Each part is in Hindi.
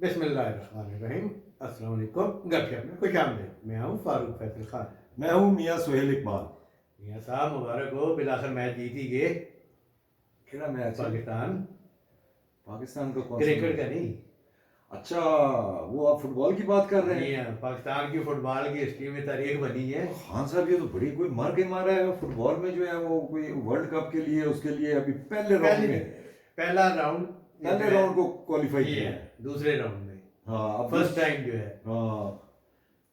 बिस्मिल्लाहिर्रहमानिर्रहीम। अस्सलाम वालेकुम। गपशप में खुश आमदीद। मैं हूँ फारूक फैसल खान। मैं हूँ मियाँ सुहेल इकबाल। मियाँ साहब मुबारक हो, बिलाखिर मैच जीत ही गए। खेला मैच है पाकिस्तान पाकिस्तान का कौन सा क्रिकेट मैच? का नहीं। अच्छा, वो आप फुटबॉल की बात कर रहे जी हैं। हाँ, पाकिस्तान की फुटबॉल की हिस्ट्री में तारीख बनी है। खान साहब ये तो बड़ी कोई मार के मारा है फुटबॉल में, जो है वो कोई वर्ल्ड कप के लिए, उसके लिए अभी पहले राउंड पहले में, पहला राउंड ये जो पहले है, राउंड को क्वालिफाई जी किया है, है। दूसरे राउंड में हाँ, अब फर्स्ट टाइम जो है। हाँ,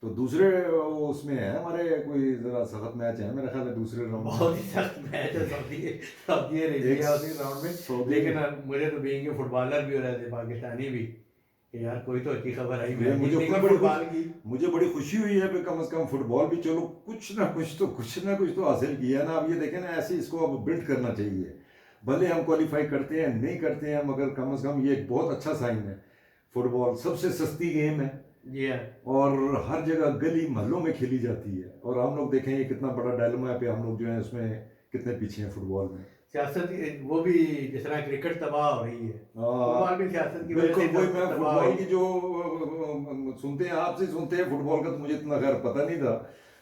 तो दूसरे वो उसमें है हमारे, कोई जरा सख्त मैच है मेरा ख्याल है दूसरे राउंड में। बहुत ही सख्त मैच है। सऊदी सऊदी एक अरेबिया उसी राउंड में। सऊदी, लेकिन मुझे तो बीइंग फुटबॉलर भी हो रहे थे पाकिस्तानी भी कि यार कोई तो अच्छी खबर आई ये मैच मुझे जीतने खुद की बड़ी खुश फुटबॉल की। मुझे बड़ी खुशी हुई है कि कम से कम फुटबॉल भी चलो कुछ ना कुछ तो हासिल किया है ना। अब ये देखें ना, ऐसे इसको अब बिल्ड करना चाहिए। भले हम क्वालिफाई करते हैं नहीं करते हैं, मगर कम से कम ये एक बहुत अच्छा साइन है। फुटबॉल सबसे सस्ती गेम है जी हाँ। और हर जगह गली मोहल्लों में खेली जाती है, और हम लोग देखें ये कितना बड़ा डायलमा है पे हम लोग जो है उसमें कितने पीछे हैं फुटबॉल में। सियासत वो भी जिस तरह क्रिकेट तबाह हो रही है, फुटबॉल भी सियासत की वजह बिल्कुल से वही, मैं तबाह फुटबॉल हुई। की जो सुनते हैं आपसे सुनते हैं, फुटबॉल का तो मुझे इतना खैर पता नहीं था,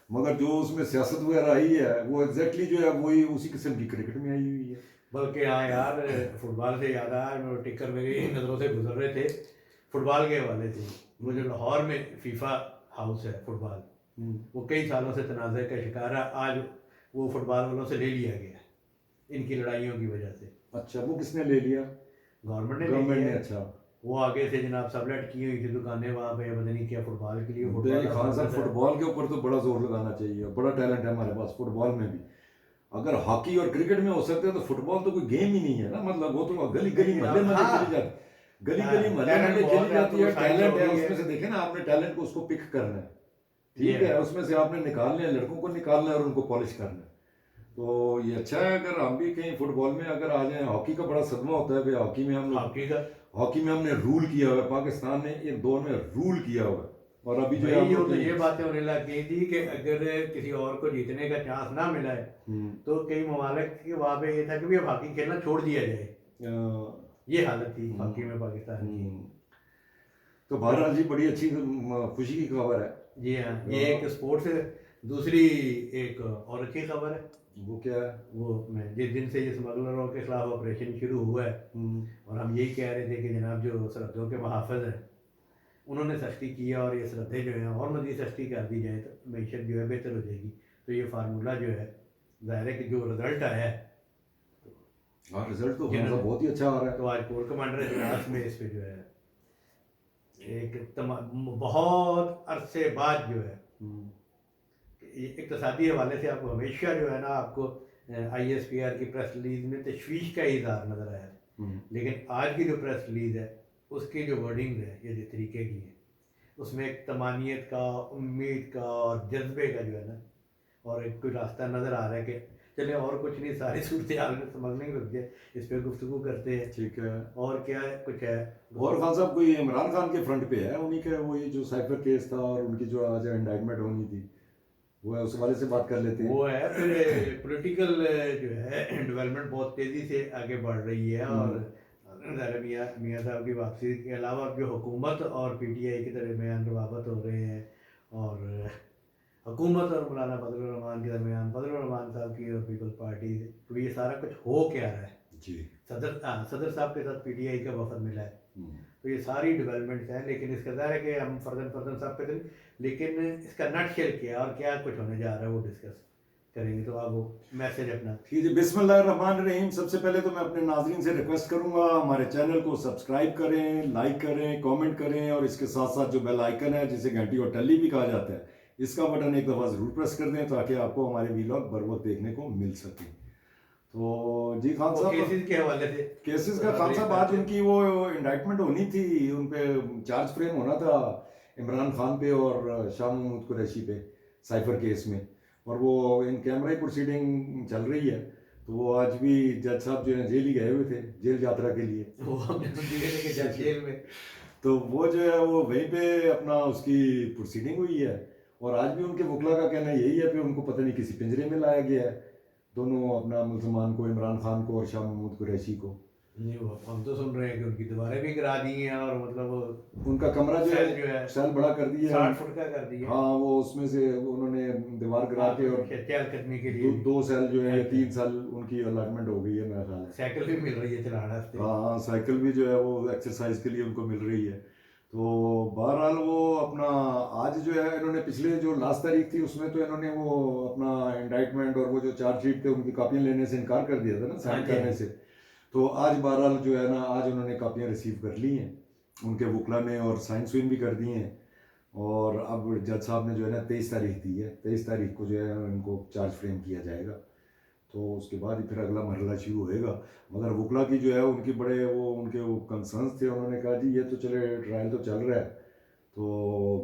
मगर जो उसमें सियासत वगैरह आई है वो एग्जैक्टली जो है वही उसी किस्म की क्रिकेट में आई हुई है। बल्कि हाँ यार, फुटबॉल से याद आया, मैं टिकर मेरी नज़रों से गुजर रहे थे फुटबॉल के हवाले से। वो जो लाहौर में फीफा हाउस है फुटबॉल, वो कई सालों से तनाज़े का शिकार है। आज वो फुटबॉल वालों से ले लिया गया है, इनकी लड़ाइयों की वजह से। अच्छा, वो किसने ले लिया? गवर्नमेंट ने ले गवर्नमेंट लिया ने? है। अच्छा। वो आगे से जनाब सबलेट की हुई थी दुकानें वहाँ पे, पता नहीं क्या फुटबॉल के लिए, दे फुटबॉल का खान साहब, स्वागत है। फुटबॉल के ऊपर तो बड़ा जोर लगाना चाहिए, बड़ा टैलेंट है हमारे पास फुटबॉल में भी। अगर हॉकी और क्रिकेट में हो सकते हैं तो फुटबॉल तो कोई गेम ही नहीं है ना, मतलब वो तो गली गली नहीं मोहल्ले अब मोहल्ले खेली हाँ, जाती, गली गली हाँ मोहल्ले टैलेंट मोहल्ले खेली बहुत है, अब तो जाती वो है। साइज हो टैलेंट है गई है। उसमें से, देखे ना आपने, टैलेंट को उसको पिक करना है। ये ठीक है। है, उसमें से आपने निकालने हैं, लड़कों को निकालना है और उनको पॉलिश करना है। तो ये अच्छा है अगर हम भी कहीं फुटबॉल में अगर आ जाए। हॉकी का बड़ा सदमा होता है भाई, हॉकी में हम लोग, हॉकी का हॉकी में हमने रूल किया हुआ है, पाकिस्तान ने एक दौर में रूल किया हुआ है, और अभी जो है भाई, हम ये लोग तो कहीं ये बातें होने लग गई थी कि अगर किसी और को जीतने का चांस ना मिला है हम्म, तो कई ममालिक के वहाँ पे ये था कि भी अब हॉकी खेलना छोड़ दिया जाए। अ, ये हालत थी हम्म, हॉकी में पाकिस्तान की। हम्म। तो तो बहरहाल जी, बड़ी अच्छी खुशी की खबर है। जी हाँ, ये एक अ, स्पोर्ट्स है। दूसरी एक और अच्छी खबर है। वो क्या है? वो मैं जिस दिन से ये स्मगलरों के खिलाफ ऑपरेशन शुरू हुआ है, हम्म, और हम यही कह रहे थे कि जनाब जो सरहदों के महाफिज हैं उन्होंने सख्ती की है, और ये सरहदें जो हैं और मज़ीद सख्ती कर दी जाए तो मीशत जो है बेहतर हो जाएगी। तो ये फार्मूला जो है, ज़ाहिर है कि जो रिज़ल्ट आया है, हाँ, रिजल्ट तो खान साहब जिन्होंने, बहुत ही अच्छा आ रहा तो है। आज कोर कमांडर इजलास में इस पे जो है एक बहुत अरसे बाद जो है, हम्म, इकतसादी हवाले से आपको हमेशा जो है ना, आपको ISPR की प्रेस रिलीज में तशवीश का इजहार नज़र आया है। हम्म। लेकिन आज की जो प्रेस रिलीज है, उसकी जो वर्डिंग है, ये जिस तरीके की है, उसमें एक तमानियत का, उम्मीद का और जज्बे का जो है ना, और एक कोई रास्ता नज़र आ रहा है कि चले और कुछ नहीं, सारी सूरत हाल में समझने की रुक जाए, इस पर गुफ्तगू करते हैं। ठीक है। और क्या है, कुछ है और खान साहब, कोई इमरान खान के फ्रंट पे है उन्हीं का वो, ये जो साइफर केस था और उनकी जो आज इंडाइटमेंट होनी थी, वो है, उस वाले से बात कर लेते वो हैं। है। फिर पॉलिटिकल जो है डेवलपमेंट बहुत तेज़ी से आगे बढ़ रही है, और हम्म, ज़रा मियाँ मियाँ साहब की वापसी के अलावा जो हुकूमत और PTI के दरमियान रवाबत हो रहे हैं, और हुकूमत और मौलाना फजल रहमान के दरमियान, फजल रहमान साहब की और पीपल्स पार्टी, तो ये सारा कुछ हो क्या रहा है। जी। सदर साहब के साथ PTI का वफद मिला है। हम्म। तो ये सारी डेवलपमेंट्स हैं, लेकिन इसका ज़ाहिर है कि हम फर्जन फर्जन साहब पे थे, लेकिन इसका नटशेल क्या है और क्या कुछ होने जा रहा है वो डिस्कस करेंगे। तो आप वो मैसेज अपना। ठीक है, बिस्मिल्लाहिर्रहमानिर्रहीम। सबसे पहले तो मैं अपने नाजरीन से रिक्वेस्ट करूंगा, हमारे चैनल को सब्सक्राइब करें, लाइक करें, कमेंट करें, और इसके साथ साथ जो बेल आइकन है, जिसे घंटी और टल्ली भी कहा जाता है, इसका बटन एक दफ़ा ज़रूर प्रेस कर दें ताकि आपको हमारे वीलॉग बर वक्त देखने को मिल सके। तो जी खान वो साहब, केसेस के हवाले से केसेस का खान साहब, आज उनकी वो इंडाइटमेंट होनी थी, उन पे चार्ज फ्रेम होना था, इमरान खान पे और शाह महमूद कुरैशी पे, साइफर केस में, और वो इन कैमरा प्रोसीडिंग चल रही है। तो वो आज भी जज साहब जो है जेल ही गए हुए थे, जेल यात्रा के लिए। वो हमने सुन दिए थे कि जज जेल में। तो वो जो है वो वहीं पे अपना उसकी प्रोसीडिंग हुई है, और आज भी उनके वकला का कहना यही है कि उनको पता नहीं किसी पिंजरे में लाया गया है, दोनों अपना मुसलमान को, इमरान खान को और शाह महमूद कुरैशी को। नहीं वो हम तो सुन रहे हैं कि उनकी दीवारें भी गिरा दी हैं और मतलब उनका कमरा जो सेल जो है है सेल बड़ा कर दिया 60 है। फुट का कर दिया। हाँ वो उसमें से उन्होंने दीवार गिरा के और चल करने के लिए दो सेल जो है या 3 साल उनकी अलॉटमेंट हो गई है मेरा ख्याल है। साइकिल भी मिल रही है चलाने वास्ते। हाँ साइकिल भी जो है वो एक्सरसाइज के लिए उनको मिल रही है। तो बहरहाल वो अपना आज जो है इन्होंने पिछले जो लास्ट तारीख थी उसमें तो इन्होंने वो अपना इंडाइटमेंट और वो जो चार्जशीट थे उनकी कापियां लेने से इनकार कर दिया था ना, साइन करने से। तो आज बहरहाल जो है ना आज उन्होंने कापियां रिसीव कर ली हैं उनके वकला ने और साइन सुइन भी कर दिए हैं। और अब जज साहब ने जो है ना 23 तारीख दी है, 23 तारीख को जो है इनको चार्ज फ्रेम किया जाएगा। तो उसके बाद ही फिर अगला मरहला शुरू होएगा। मगर वकला की जो है उनकी बड़े वो उनके वो कंसर्न्स थे, उन्होंने कहा जी ये तो चले ट्रायल तो चल रहा है, तो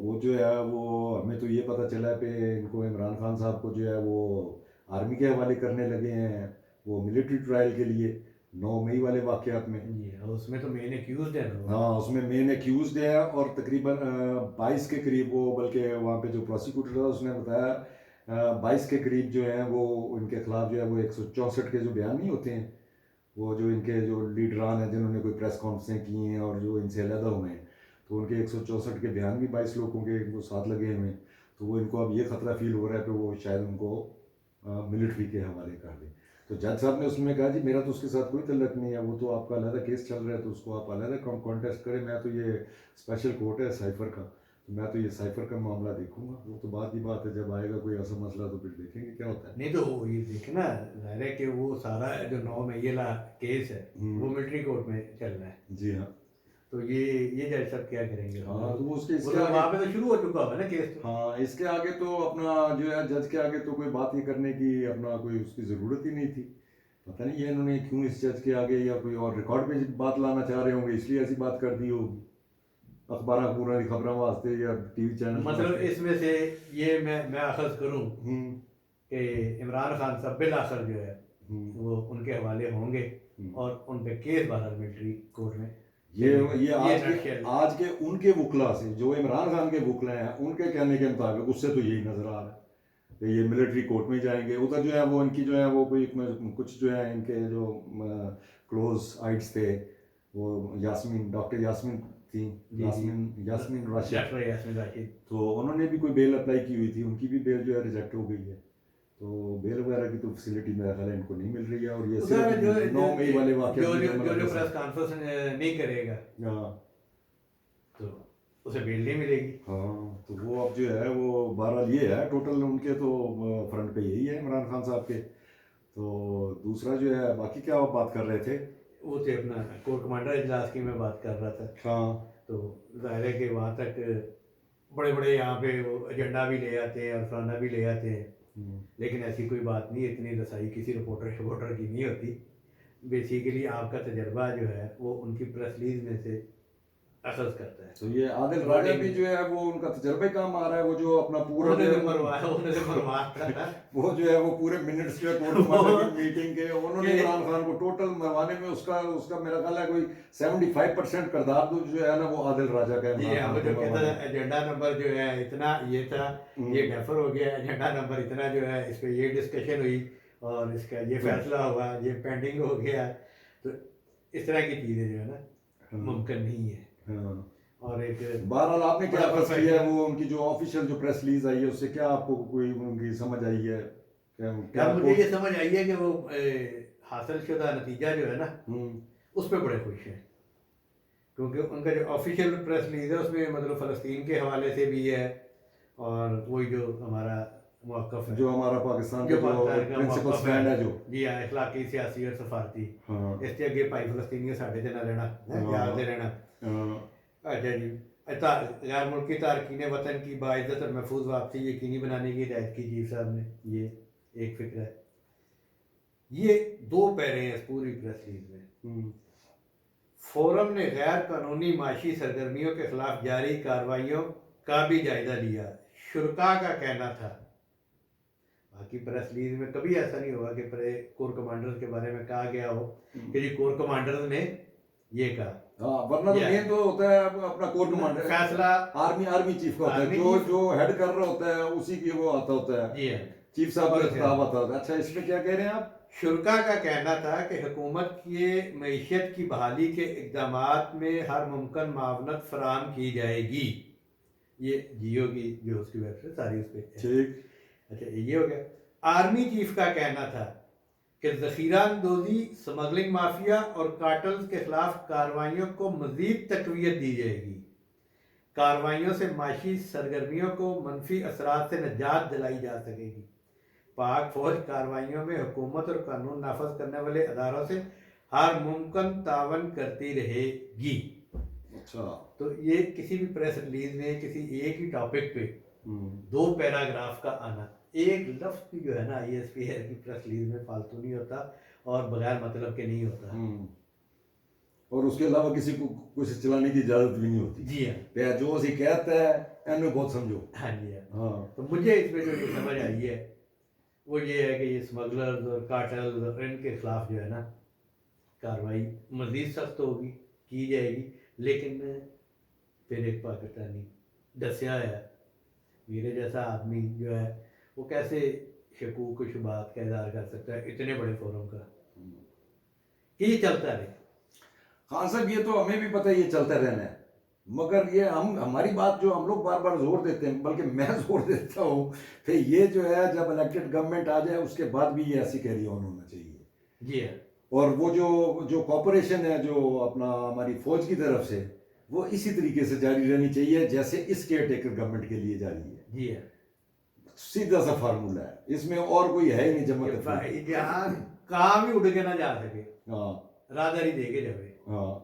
वो जो है वो हमें तो ये पता चला है कि इनको इमरान खान साहब को जो है वो आर्मी के हवाले करने लगे हैं वो मिलिट्री ट्रायल के लिए 9 मई वाले वाक़यात में। उसमें तो मेन एक्यूज्ड है ना। हाँ उसमें मेन एक्यूज्ड है और तकरीबन 22 के करीब वो, बल्कि वहाँ पे जो प्रोसिक्यूटर था उसने बताया 22 के करीब जो है वो इनके खिलाफ जो है वो 164 के जो बयान नहीं होते हैं, वो जो इनके जो लीडरान हैं जिन्होंने कोई प्रेस कॉन्फ्रेंसें की हैं और जो इनसे अलहदा हुए हैं, तो उनके 164 के बयान भी 22 लोगों के वो साथ लगे हुए हैं। तो वो इनको अब ये ख़तरा फील हो रहा है कि वो शायद उनको मिलिट्री के हवाले कर दें। तो जज साहब ने उसमें कहा जी मेरा तो उसके साथ कोई तल्लक नहीं है, वो तो आपका अलहदा केस चल रहा है तो उसको आप अलहदा कॉन्टेस्ट करें, मैं तो ये स्पेशल कोर्ट है साइफर का, तो मैं तो ये साइफर का मामला देखूंगा। वो तो बात ही बात है, जब आएगा कोई ऐसा मसला तो फिर देखेंगे क्या होता है। नहीं तो ये देखना जाहिर है कि वो सारा जो 9 मई वाला केस है वो मिलिट्री कोर्ट में चल रहा है। जी हाँ। तो ये जज साहब क्या करेंगे? हाँ तो वो उसके वो इसके तो आगे वहाँ पे तो शुरू हो चुका है ना केस। हाँ इसके आगे तो अपना जो है जज के आगे तो कोई बात ही करने की अपना कोई उसकी ज़रूरत ही नहीं थी। पता नहीं ये इन्होंने क्यों इस जज के आगे या कोई और रिकॉर्ड पे बात लाना चाह रहे होंगे इसलिए ऐसी बात कर दी होगी, अखबार पूरा की खबरों वास्ते या टीवी चैनल। मतलब इसमें से ये मैं अखज़ करूँ कि इमरान खान साहब बिल आखिर जो है वो उनके हवाले होंगे और उन पे केस बहरहाल मिलिट्री कोर्ट में। ये आज के उनके वकला से जो इमरान खान के वकला हैं उनके कहने के मुताबिक उससे तो यही नज़र आ रहा है कि ये मिलिट्री कोर्ट में जाएंगे। उधर जो है वो इनकी जो है वो कोई कुछ जो है इनके जो क्लोज आइड्स थे वो यास्मीन, डॉक्टर यास्मीन थी, यास्मीन राशिद, तो उन्होंने भी कोई बेल अप्लाई की हुई थी, उनकी भी बेल जो है रिजेक्ट हो गई है। तो बेल वगैरह की तो फैसिलिटी मेरा ख्याल है इनको नहीं मिल रही है। और ये सिर्फ 9 मई वाले वाक़े जो प्रेस कॉन्फ्रेंस नहीं करेगा तो उसे बेल नहीं मिलेगी। हाँ तो वो अब जो है वो बहरहाल ये है टोटल उनके तो फ्रंट पे यही है इमरान खान साहब के। तो दूसरा जो है बाकी क्या आप बात कर रहे थे? वो थे अपना कोर कमांडर इजलास की मैं बात कर रहा था। हाँ तो जाहिर है कि वहाँ तक बड़े बड़े यहाँ पे वो एजेंडा भी ले आते हैं और फलाना भी ले आते हैं, लेकिन ऐसी कोई बात नहीं, इतनी रसाई किसी रिपोर्टर की नहीं होती। बेसिकली आपका तजर्बा जो है वो उनकी प्रेस रिलीज में से अखज़ करता है। तो ये आदिल राजा भी जो है वो उनका तजर्बे काम आ रहा है, वो जो अपना पूरा वो जो है वो पूरे मिनट्स जो है कोर्ट कमांडर की मीटिंग के उन्होंने इमरान खान को टोटल मरवाने में उसका मेरा ख्याल है कोई 75% किरदार तो जो है ना वो आदिल राजा का है। एजेंडा नंबर जो है इतना ये था, ये डेफर हो गया, एजेंडा नंबर इतना जो है इस पर ये डिस्कशन हुई और इसका ये फैसला हुआ, ये पेंडिंग हो गया। तो इस तरह की चीज़ें जो है ना मुमकिन नहीं है। और एक बहरहाल आपने क्या फर्ज किया है वो उनकी जो ऑफिशियल जो प्रेस रिलीज आई है उससे क्या आपको कोई उनकी समझ आई है? क्या मुझे ये समझ आई है कि वो हासिल शुदा नतीजा जो है ना उस पर बड़े खुश हैं, क्योंकि उनका जो ऑफिशियल प्रेस रिलीज है उसमें मतलब फ़लस्तीन के हवाले से भी है और वही जो हमारा मौक़िफ़ है, जो हमारा पाकिस्तान का प्रिंसिपल स्टैंड है, जो जी हाँ इखलाकी सियासी और सफारती, इसके आगे भाई फ़लस्तीनी साढ़े से ना रहना, याद रहना। अच्छा जी, गैर मुल्की तारकीन वतन की बाइज़्ज़त और महफूज वापसी यकीनी बनाने की हिदायत की चीफ साहब ने, ये एक फिक्र है। ये 2 पैरे हैं इस पूरी प्रेस रिलीज में। फोरम ने गैर कानूनी माशी सरगर्मियों के खिलाफ जारी कार्रवाइयों का भी जायजा लिया, शुरका का कहना था। बाकी प्रेस रिलीज में कभी ऐसा नहीं होगा कि कोर कमांडर्स के बारे में कहा गया हो कि जी कोर कमांडर्स ने ये कहा। वरना तो ये तो होता है अपना कोर कमांडर फैसला आर्मी चीफ का होता है, जो हेड कर रहा होता है उसी की वो आता होता है, चीफ साहब का खिताब आता है। अच्छा इसमें क्या कह रहे हैं आप? शुरा का कहना था कि हुकूमत के मईशत की बहाली के इक़दामात में हर मुमकिन मावनत फराहम की जाएगी। ये जियो की जो उसकी वेबसाइट सारी उस पर ठीक। अच्छा ये हो गया। आर्मी चीफ का कहना था कि ज़ख़ीरा अंदोज़ी, स्मगलिंग माफिया और कार्टल्स के खिलाफ कार्रवाइयों को मज़ीद तक़वियत दी जाएगी। कार्रवाइयों से माशी सरगर्मियों को मनफी असरात से निजात दिलाई जा सकेगी। पाक फौज कार्रवाइयों में हुकूमत और कानून नाफज करने वाले अदारों से हर मुमकिन तावन करती रहेगी। अच्छा। तो ये किसी भी प्रेस रिलीज में किसी एक ही टॉपिक पे 2 पैराग्राफ का आना, एक लफ्ज़ भी जो है ना ISPR की प्रेस रिलीज में फालतू नहीं होता और बगैर मतलब के नहीं होता। और उसके अलावा किसी को कुछ चलाने की इजाजत भी नहीं होती। जी हाँ, पे जो असी कहता है इनमें बहुत समझो। हाँ जी हाँ। हाँ। तो मुझे इसमें जो ये समझ आई है वो ये है कि ये स्मगलर्स और कार्टल्स और इनके खिलाफ जो है ना कार्रवाई मज़ीद सख्त होगी, की जाएगी। लेकिन फिर एक पाकिस्तानी दसिया है, मेरे जैसा आदमी जो है वो कैसे शकूक व शुबात का इज़हार कर सकता है इतने बड़े फोरम का कि ये चलता रहे। खान साहब ये तो हमें भी पता है ये चलता रहना है, मगर ये हमारी बात जो हम लोग बार बार जोर देते हैं, बल्कि मैं जोर देता हूँ कि ये जो है जब इलेक्टेड गवर्नमेंट आ जाए उसके बाद भी ये ऐसी कैरी ऑन होना चाहिए। जी हाँ। और वो जो कॉपरेशन है जो अपना हमारी फौज की तरफ से वो इसी तरीके से जारी रहनी चाहिए जैसे इस केयर टेकर गवर्नमेंट के लिए जारी है। जी हाँ। सीधा सा फार्मूला है, इसमें और कोई है ही नहीं जमात। जहाँ काम ही उड़ के ना जा सके, हाँ, राहदारी दे के जावे। हाँ।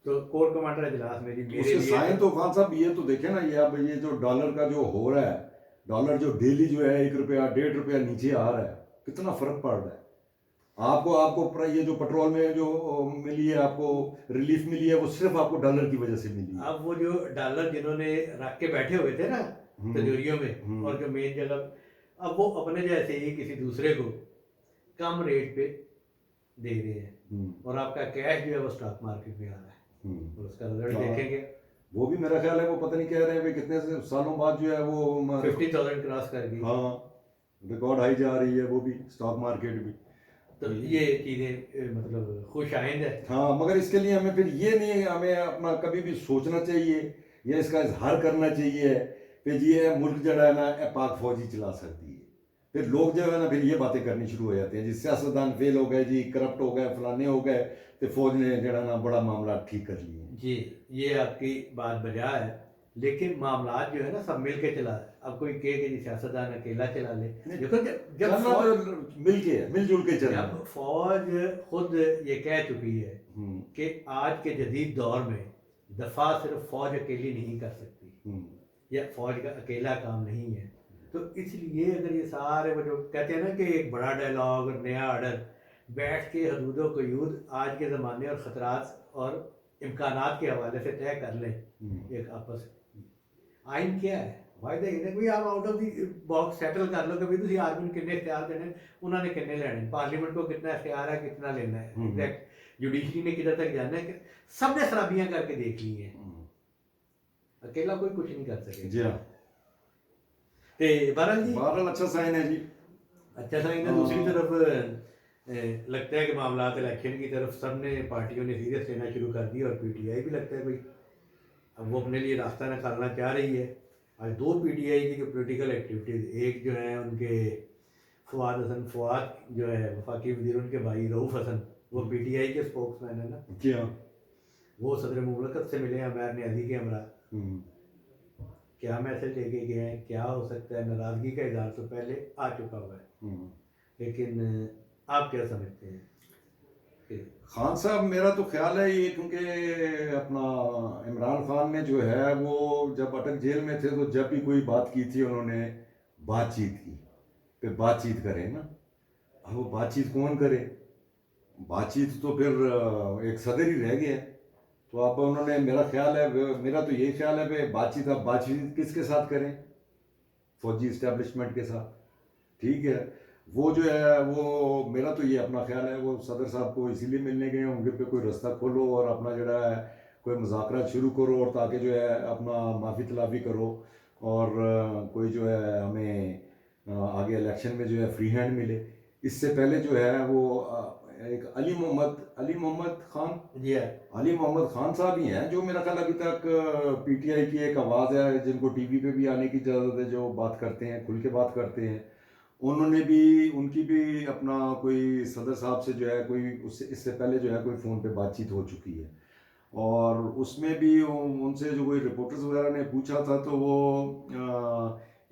तो कोर कमांडर इजलास में मेरे उसके लिए साइन तो खान साहब ये तो देखे ना, ये अब ये जो डॉलर का जो हो रहा है, डॉलर जो डेली जो है 1 रुपया 1.5 रुपया नीचे आ रहा है, कितना फर्क पड़ रहा है। आपको ये जो पेट्रोल में जो मिली है, आपको रिलीफ मिली है, वो सिर्फ आपको डॉलर की वजह से मिली है। अब वो जो डॉलर जिन्होंने रख के बैठे हुए थे ना तिजोरियों में और जो मेन जगह, अब वो अपने जैसे ही किसी दूसरे को कम रेट पे दे रहे हैं और आपका कैश जो है वो स्टॉक मार्केट में आ रहा है और उसका रिजल्ट देखेंगे। वो भी मेरा ख्याल है वो पता नहीं कह रहे हैं कितने सालों बाद जो है वो 50,000 क्रॉस कर गई। हाँ, रिकॉर्ड हाई जा रही है वो भी स्टॉक मार्केट भी। तो ये चीज़ें मतलब खुश आइंद है। हाँ, मगर इसके लिए हमें फिर ये नहीं, हमें अपना कभी भी सोचना चाहिए या इसका इजहार करना चाहिए कि ये मुल्क जड़ा है ना पाक फौज ही चला सकती है। फिर लोग जो है ना फिर ये बातें करनी शुरू हो जाते हैं जी सियासतदान फेल हो गए जी, करप्ट हो गए, फलाने हो गए, तो फौज ने जड़ा ना बड़ा मामला ठीक कर लिए। जी, ये आपकी बात बजा है, लेकिन मामला जो है ना सब मिल के चला है। अब कोई कहे कि जी सियासतदान अकेला चला ले, देखो जब मिलजुल के चलना। जब फौज खुद ये कह चुकी है कि आज के जदीद दौर में दफा सिर्फ फौज अकेली नहीं कर सकती या फौज का अकेला काम नहीं है, तो इसलिए अगर ये सारे वो जो कहते हैं ना कि एक बड़ा डायलॉग और नया आर्डर बैठ के हदूदों को यूद आज के ज़माने और ख़तरात और इम्कानात के हवाले से तय कर लें एक आपस आइन क्या है वायदा ये कोई आप out of the box settle कर लो कि भाई तुम आर्मी कितने इख्तियार देने, उन्होंने कितने लेने, पार्लियामेंट को कितना इख्तियार है, कितना लेना है, एग्जैक्ट जुडिशरी ने किधर तक जाना है, सब ने खराबियां करके देख ली हैं, अकेला कोई कुछ नहीं कर सके। जी हाँ, बहरहाल अच्छा साइन है जी, अच्छा साइन है। दूसरी तरफ लगता है कि मामला इलेक्शन की तरफ सब ने पार्टियों ने सीरियस लेना शुरू कर दिया और PTI भी लगता है कोई अब वो अपने लिए रास्ता निकालना चाह रही है। आज 2 PTI की जो पोलिटिकल एक्टिविटीज़, एक जो है उनके फवाद जो है वफाकी वजीर, उनके भाई रऊफ़ हसन, वो PTI के स्पोक्समैन है ना। जी हाँ, वो सदर मुमलकत से मिले अमैर न्याजी के हमरा, क्या मैसेज लेके गए हैं, क्या हो सकता है, नाराज़गी का इज़हार तो पहले आ चुका हुआ है, लेकिन आप क्या समझते हैं? खान साहब मेरा तो ख्याल है ये, क्योंकि अपना इमरान खान ने जो है वो जब अटक जेल में थे तो जब भी कोई बात की थी उन्होंने बातचीत की, फिर बातचीत करें ना। अब वो बातचीत कौन करे, बातचीत तो फिर एक सदर ही रह गया। तो अब उन्होंने, मेरा तो यही ख्याल है कि बातचीत किसके साथ करें, फौजी इस्टेब्लिशमेंट के साथ, ठीक है। वो जो है वो मेरा तो ये अपना ख्याल है वो सदर साहब को इसीलिए मिलने गए होंगे पे कोई रास्ता खोलो और अपना जड़ा है कोई मुज़ाकरात शुरू करो और ताकि जो है अपना माफ़ी तलाफ़ी करो और कोई जो है हमें आगे इलेक्शन में जो है फ्री हैंड मिले। इससे पहले जो है वो एक अली मोहम्मद खान, जी है। अली मोहम्मद खान साहब ही हैं जो मेरा ख्याल अभी तक पीटीआई की एक आवाज़ है, जिनको टीवी पे भी आने की इजाज़त है, जो बात करते हैं, खुल के बात करते हैं। उन्होंने भी, उनकी भी अपना कोई सदर साहब से जो है कोई उससे इससे पहले जो है कोई फ़ोन पे बातचीत हो चुकी है, और उसमें भी उनसे जो कोई रिपोर्टर्स वगैरह ने पूछा था तो वो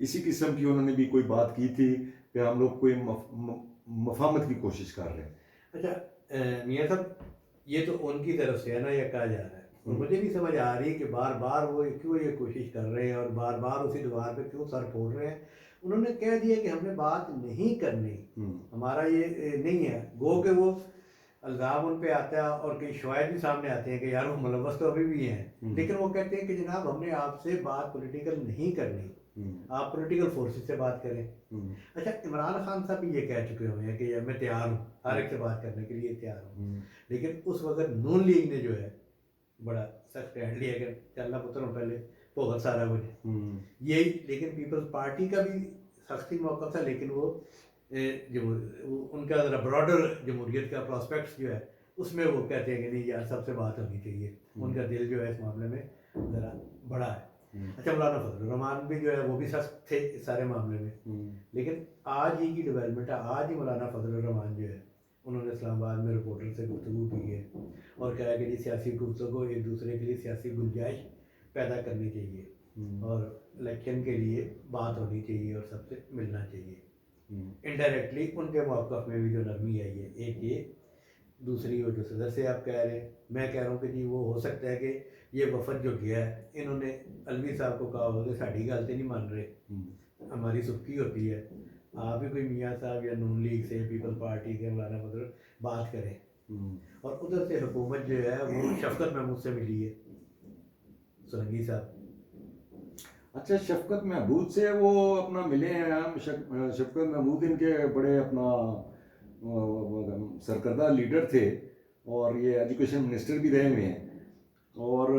इसी किस्म की उन्होंने भी कोई बात की थी कि हम लोग कोई मफाहमत की कोशिश कर रहे हैं। अच्छा मियाँ साहब, ये तो उनकी तरफ से है ना, ये कहा जा रहा है, और मुझे नहीं समझ आ रही कि बार बार वो क्यों ये कोशिश कर रहे हैं और बार बार उसी दीवार पे क्यों सर फोड़ रहे हैं। उन्होंने कह दिया कि हमने बात नहीं करनी, हमारा ये नहीं है। गो के वो इल्ज़ाम उन पे आता है और कई शवायद भी सामने आते हैं कि यार वो मुलव्वस तो अभी भी हैं, लेकिन वो कहते हैं कि जनाब हमने आपसे बात पॉलिटिकल नहीं करनी, आप पॉलिटिकल फोर्सेस से बात करें। अच्छा, इमरान खान साहब भी ये कह चुके हुए हैं कि मैं तैयार हूँ, हर एक से बात करने के लिए तैयार हूँ, लेकिन उस वक्त नून लीग ने जो है बड़ा सख्त स्टैंड लिया कि चलना पुत्र पहले बहुत सारा कुछ यही। लेकिन पीपल्स पार्टी का भी सख्ती मौका था, लेकिन वो उनका ज़रा ब्रॉडर जमहूरियत का प्रॉस्पेक्ट्स जो है उसमें वो कहते हैं कि नहीं यार सबसे बात होनी चाहिए, उनका दिल जो है इस मामले में ज़रा बड़ा है। अच्छा, मौलाना फजल रहमान भी जो है वो भी सख्त थे इस सारे मामले में, लेकिन आज ही की डेवलपमेंट है, आज ही मौलाना फजल रहमान जो है उन्होंने इस्लामाबाद में रिपोर्टर से गुफ्तगू की है और कहा कि जी सियासी गुफ्तगू एक दूसरे के लिए सियासी गुंजाइश पैदा करनी चाहिए और इलेक्शन के लिए बात होनी चाहिए और सबसे मिलना चाहिए। इनडायरेक्टली उनके मौक़िफ़ में भी जो नरमी आई है, एक ये, दूसरी वो जो सदर से आप कह रहे हैं, मैं कह रहा हूँ कि जी वो हो सकता है कि ये वफद जो गया है इन्होंने अलवी साहब को कहा होगा कि साड़ी गल तो नहीं मान रहे, हमारी सुबकी होती है, आप भी कोई मियाँ साहब या नून लीग से, पीपल पार्टी के मौलाना फजल बात करें। और उधर से हुकूमत जो है वो शफकत महमूद से मिली है, सोलंकी साहब। अच्छा, शफकत महमूद से वो अपना मिले हैं हम। शफकत महमूद इनके बड़े अपना सरकर्दा लीडर थे और ये एजुकेशन मिनिस्टर भी रहे हुए हैं, और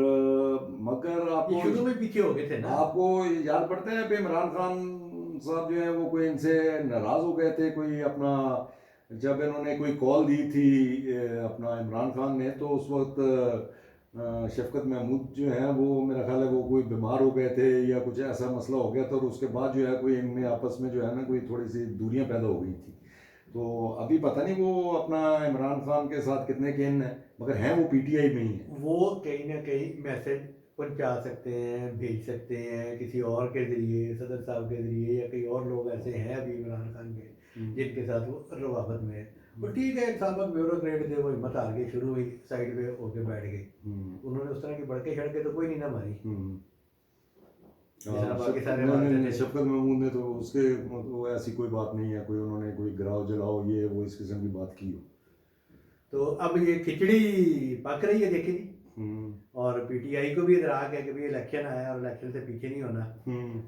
मगर आपको शुरू में पीछे हो गए थे ना, आपको याद पड़ता है कि इमरान खान साहब जो है वो कोई इनसे नाराज़ हो गए थे, कोई अपना जब इन्होंने कोई कॉल दी थी अपना इमरान खान ने, तो उस वक्त शफकत महमूद जो है वो मेरा ख्याल है वो कोई बीमार हो गए थे या कुछ ऐसा मसला हो गया था, और उसके बाद जो है कोई इनमें आपस में जो है ना कोई थोड़ी सी दूरियां पैदा हो गई थी। तो अभी पता नहीं वो अपना इमरान खान के साथ कितने केन है, मगर हैं वो पीटीआई में ही है। वो कहीं ना कहीं मैसेज पहुंचा सकते हैं, भेज सकते हैं किसी और के ज़रिए, सदर साहब के ज़रिए, या कई और लोग ऐसे हैं अभी इमरान खान के जिनके साथ वो रवाबत में है। तो ठीक है, एक साहब ब्यूरोक्रेट थे, वो हिम्मत हार गई, शुरू हुई साइड पे होके बैठ गई, उन्होंने उस तरह की बड़के छड़के तो कोई नहीं ना मारी। शफकत महमूद ने तो उसके वो ऐसी कोई बात नहीं है, कोई उन्होंने कोई गिराव जलाओ ये वो इस किस्म की बात की हो। तो अब ये खिचड़ी पक रही है देखिए जी, और पीटीआई को भी इधराक है कि भाई इलेक्शन आया और इलेक्शन से पीछे नहीं होना,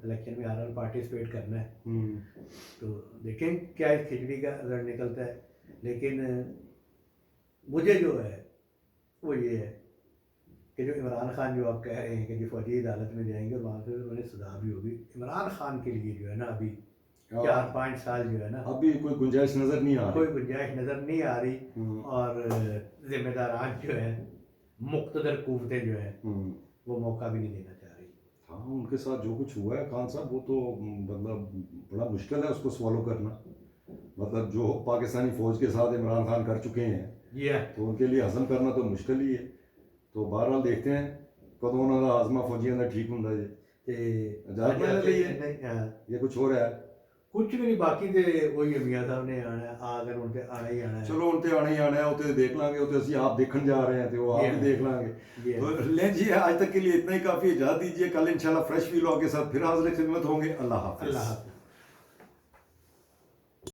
इलेक्शन में हर हाल पार्टिसिपेट करना है। तो देखें क्या इस खिचड़ी का रिजल्ट निकलता है, लेकिन मुझे जो है वो ये है कि जो इमरान खान जो आप कह रहे हैं कि जो फौजी अदालत में जाएंगे और वहाँ पर उन्हें सजा भी होगी, इमरान खान के लिए जो है ना अभी 4-5 साल जो है ना अभी कोई गुंजाइश नज़र नहीं आ रही, कोई गुंजाइश नज़र नहीं आ रही, और जिम्मेदारान जो है मुख्तदर कुव्वतें जो है वो मौका भी नहीं देना चाह रही। हाँ, उनके साथ जो कुछ हुआ है खान साहब, वो तो मतलब बड़ा मुश्किल है उसको सॉल्व करना। मतलब जो पाकिस्तानी फ़ौज के साथ इमरान खान कर चुके हैं तो उनके लिए हज़म करना तो मुश्किल ही है। तो बहरहाल देखते हैं कदों उन्होंने हाजमा फौजियों का ठीक होंगे जी या कुछ हो रहा है, कुछ भी नहीं, बाकी तो वही मियाँ साहब ने आना है, आकर उनके आना ही आना है। चलो उनते आना ही आना है, उते देख लांगे, उते असी आप देखने जा रहे हैं तो वो आप भी देख लांगे। तो लें जी, आज तक के लिए इतना ही काफ़ी। इजाज़त दीजिए, कल इंशाल्लाह फ्रेश वीलॉग के साथ फिर हाजिर खिदमत होंगे। अल्लाह हाफ़िज़।